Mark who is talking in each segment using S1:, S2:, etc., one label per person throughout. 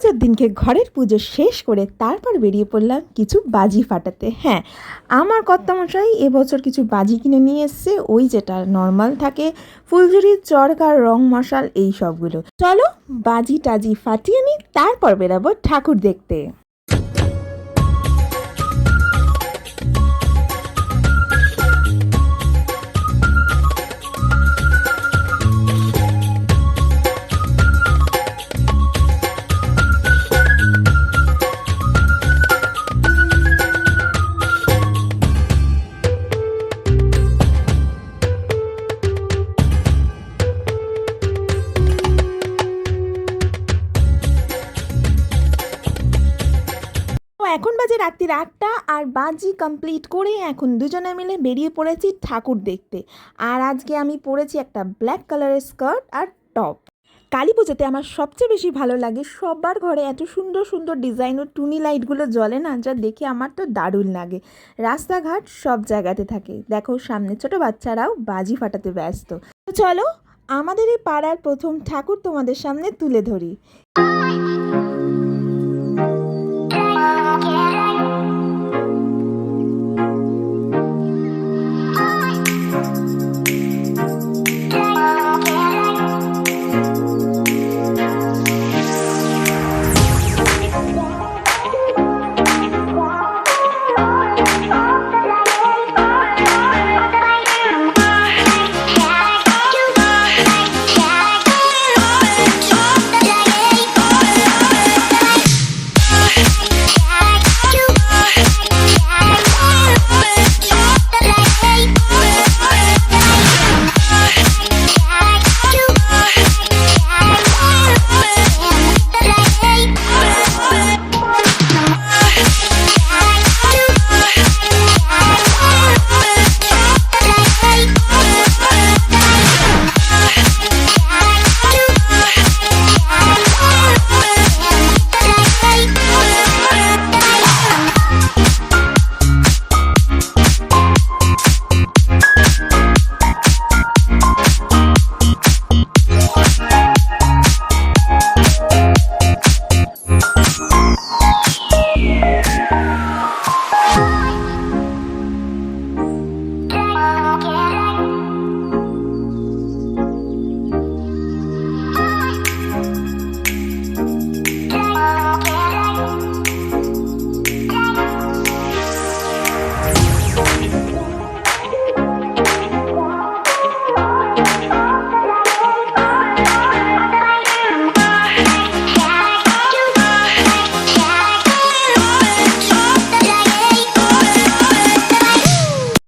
S1: পুজোর দিনকে ঘরের পুজো শেষ করে তারপর বেরিয়ে পড়লাম কিছু বাজি ফাটাতে। হ্যাঁ, আমার কর্তামশাই এবছর কিছু বাজি কিনে নিয়ে এসছে, ওই যেটা নর্মাল থাকে, ফুলঝুরি, চড়কা, রং মশাল, এই সবগুলো। চলো বাজি টাজি ফাটিয়ে নিই, তারপর বেরাবো ঠাকুর দেখতে। এখন বাজে রাত্রি 8টা, আর বাজি কমপ্লিট করে এখন দুজনে মিলে বেরিয়ে পড়েছি ঠাকুর দেখতে। আর আজকে আমি পরেছি একটা ব্ল্যাক কালারের স্কার্ট আর টপ। কালী পুজোতে আমার সবচেয়ে বেশি ভালো লাগে সবার ঘরে এত সুন্দর সুন্দর ডিজাইন ও টুনি লাইটগুলো জ্বলে না, যা দেখে আমার তো দারুণ লাগে। রাস্তাঘাট সব জায়গাতে থাকে, দেখো সামনে ছোট বাচ্চারাও বাজি ফাটাতে ব্যস্ত। তো চলো আমাদের এই পাড়ার প্রথম ঠাকুর তোমাদের সামনে তুলে ধরি।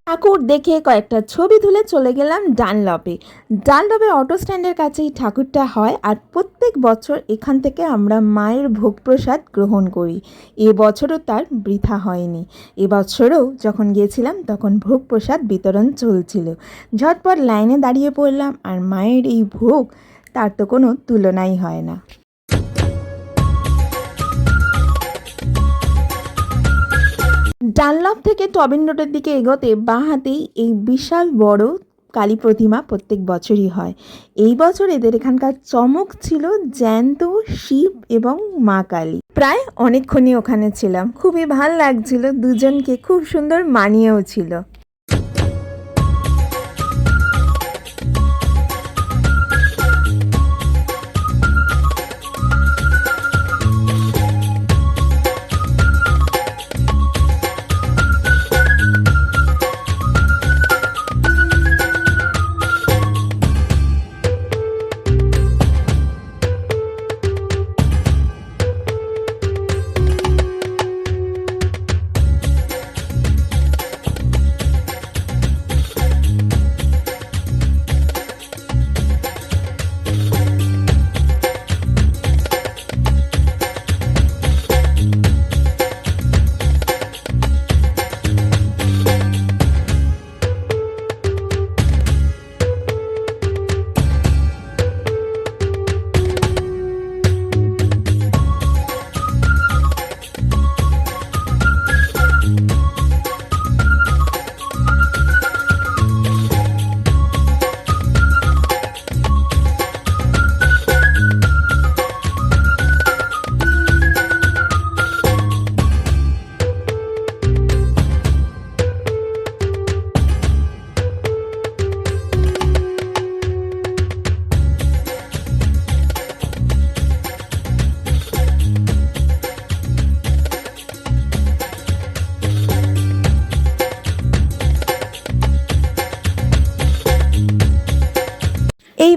S1: ঠাকুর দেখে কয়েকটা ছবি তুলে চলে গেলাম ডানলপে অটো স্ট্যান্ডের কাছেই ঠাকুরটা হয়। আর প্রত্যেক বছর এখান থেকে আমরা মায়ের ভোগ প্রসাদ গ্রহণ করি, এবছরও তার বৃথা হয়নি। এবছরও যখন গিয়েছিলাম তখন ভোগ প্রসাদ বিতরণ চলছিল, ঝটপট লাইনে দাঁড়িয়ে পড়লাম। আর মায়ের এই ভোগ, তার তো কোনো তুলনাই হয় না। ডানলপ থেকে টবিন রোডের দিকে এগোতে বাঁ হাতেই এই বিশাল বড় কালী প্রতিমা প্রত্যেক বছরই হয়। এই বছর এদের এখানকার চমক ছিল জ্যান্ত শিব এবং মা কালী। প্রায় অনেকক্ষণই ওখানে ছিলাম, খুবই ভাল লাগছিল, দুজনকে খুব সুন্দর মানিয়েও ছিল।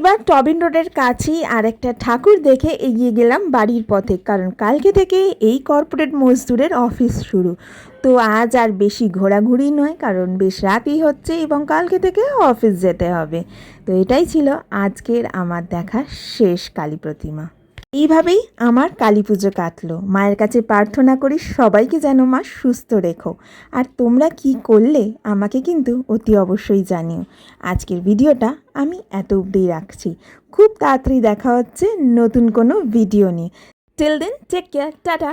S1: এবার টবিন রোডের কাছেই আরেকটা ঠাকুর দেখে এগিয়ে গেলাম বাড়ির পথে, কারণ কালকে থেকে এই কর্পোরেট মজদুরের অফিস শুরু। তো আজ আর বেশি ঘোরাঘুরি নয়, কারণ বেশ রাতই হচ্ছে এবং কালকে থেকে অফিস যেতে হবে। তো এটাই ছিল আজকের আমার দেখা শেষ কালী প্রতিমা। এইভাবেই আমার কালী পুজো কাটলো। মায়ের কাছে প্রার্থনা করি সবাইকে যেন মা সুস্থ রেখো। আর তোমরা কি করলে আমাকে কিন্তু অতি অবশ্যই জানিও। আজকের ভিডিওটা আমি এত অবধি রাখছি। খুব তাড়াতাড়ি দেখা হচ্ছে নতুন কোনো ভিডিও নিয়ে। Till then take care, tata.